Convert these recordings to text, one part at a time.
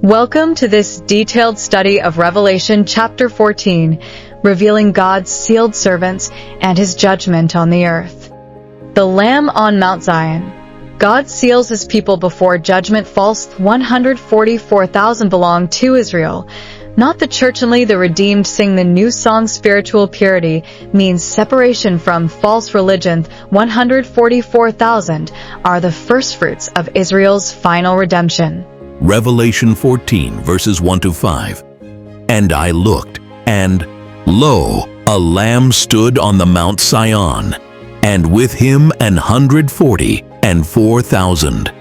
Welcome to this detailed study of Revelation chapter 14, revealing God's sealed servants and his judgment on the earth. The Lamb on Mount Zion. God seals his people before judgment falls. 144,000 belong to Israel. Not the church, only the redeemed sing the new song. Spiritual purity means separation from false religion. 144,000 are the firstfruits of Israel's final redemption. Revelation 14, verses 1-5. And I looked, and lo, a lamb stood on the Mount Sion, and with him 144,000.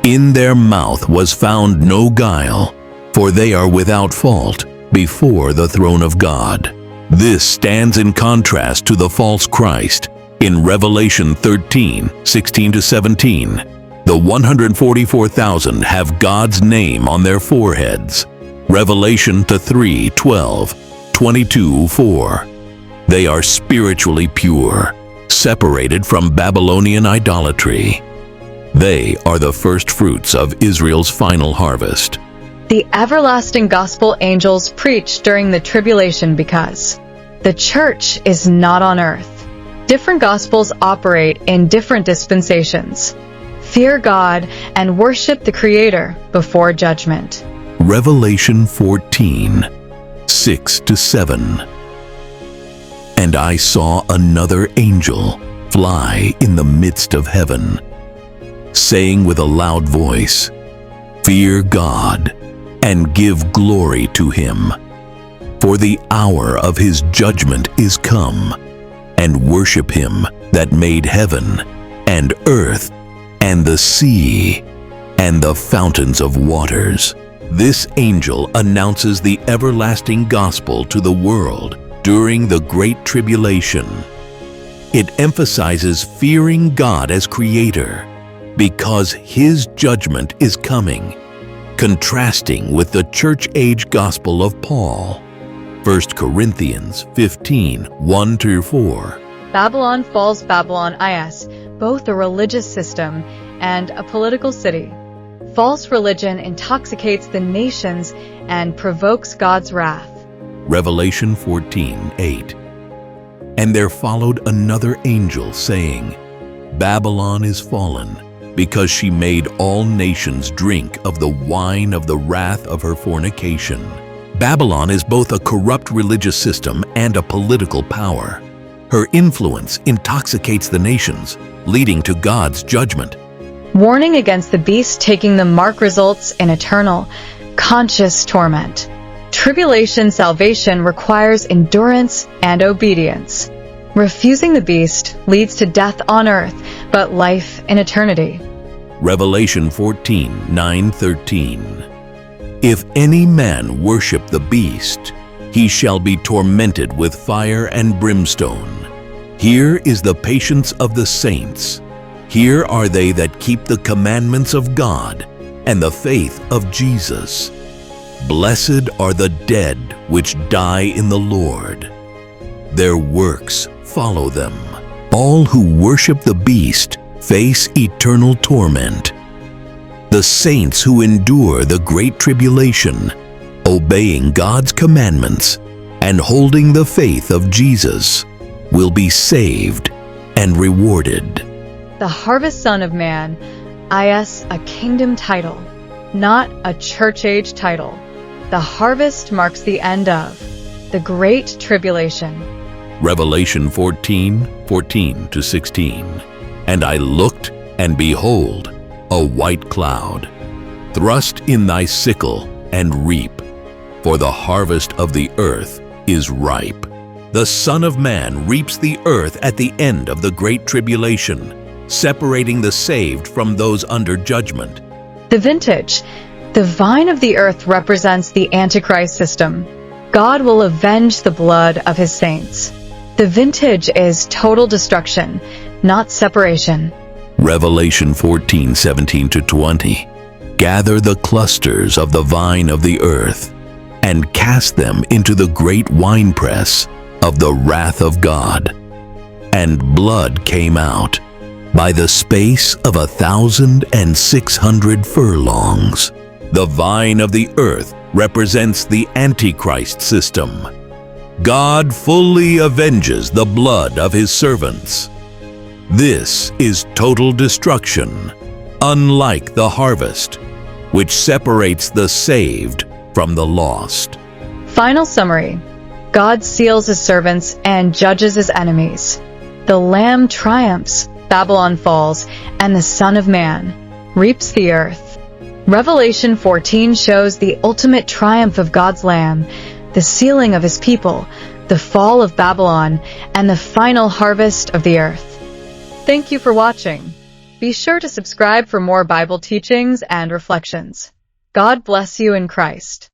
In their mouth was found no guile, for they are without fault before the throne of God. This stands in contrast to the false Christ in Revelation 13, 16-17. The 144,000 have God's name on their foreheads. Revelation 3:12, 22:4. They are spiritually pure, separated from Babylonian idolatry. They are the first fruits of Israel's final harvest. The everlasting gospel angels preach during the tribulation because the church is not on earth. Different gospels operate in different dispensations. Fear God and worship the Creator before judgment. Revelation 14, 6-7. And I saw another angel fly in the midst of heaven, saying with a loud voice, Fear God, and give glory to him, for the hour of his judgment is come, and worship him that made heaven, and earth, and the sea, and the fountains of waters. This angel announces the everlasting gospel to the world during the Great Tribulation. It emphasizes fearing God as Creator, because his judgment is coming, contrasting with the church-age gospel of Paul. 1 Corinthians 15, 1-4. Babylon falls. Babylon is both a religious system and a political city. False religion intoxicates the nations and provokes God's wrath. Revelation 14:8. And there followed another angel, saying, Babylon is fallen, because she made all nations drink of the wine of the wrath of her fornication. Babylon is both a corrupt religious system and a political power. Her influence intoxicates the nations, leading to God's judgment. Warning against the beast taking the mark results in eternal, conscious torment. Tribulation salvation requires endurance and obedience. Refusing the beast leads to death on earth, but life in eternity. Revelation 14, 9-13. If any man worship the beast, he shall be tormented with fire and brimstone. Here is the patience of the saints. Here are they that keep the commandments of God and the faith of Jesus. Blessed are the dead which die in the Lord. Their works follow them. All who worship the beast face eternal torment. The saints who endure the Great Tribulation, obeying God's commandments and holding the faith of Jesus, will be saved and rewarded. The harvest son of man is a kingdom title, not a church-age title. The harvest marks the end of the Great Tribulation. Revelation 14, 14-16. And I looked, and behold, a white cloud. Thrust in thy sickle, and reap, for the harvest of the earth is ripe. The Son of Man reaps the earth at the end of the Great Tribulation, separating the saved from those under judgment. The vintage, the vine of the earth, represents the Antichrist system. God will avenge the blood of his saints. The vintage is total destruction, not separation. Revelation 14, 17-20. Gather the clusters of the vine of the earth, and cast them into the great winepress of the wrath of God. And blood came out by the space of 1,600 furlongs. The vine of the earth represents the Antichrist system. God fully avenges the blood of his servants. This is total destruction, unlike the harvest, which separates the saved from the lost. Final summary. God seals his servants and judges his enemies. The Lamb triumphs, Babylon falls, and the Son of Man reaps the earth. Revelation 14 shows the ultimate triumph of God's Lamb, the sealing of his people, the fall of Babylon, and the final harvest of the earth. Thank you for watching. Be sure to subscribe for more Bible teachings and reflections. God bless you in Christ.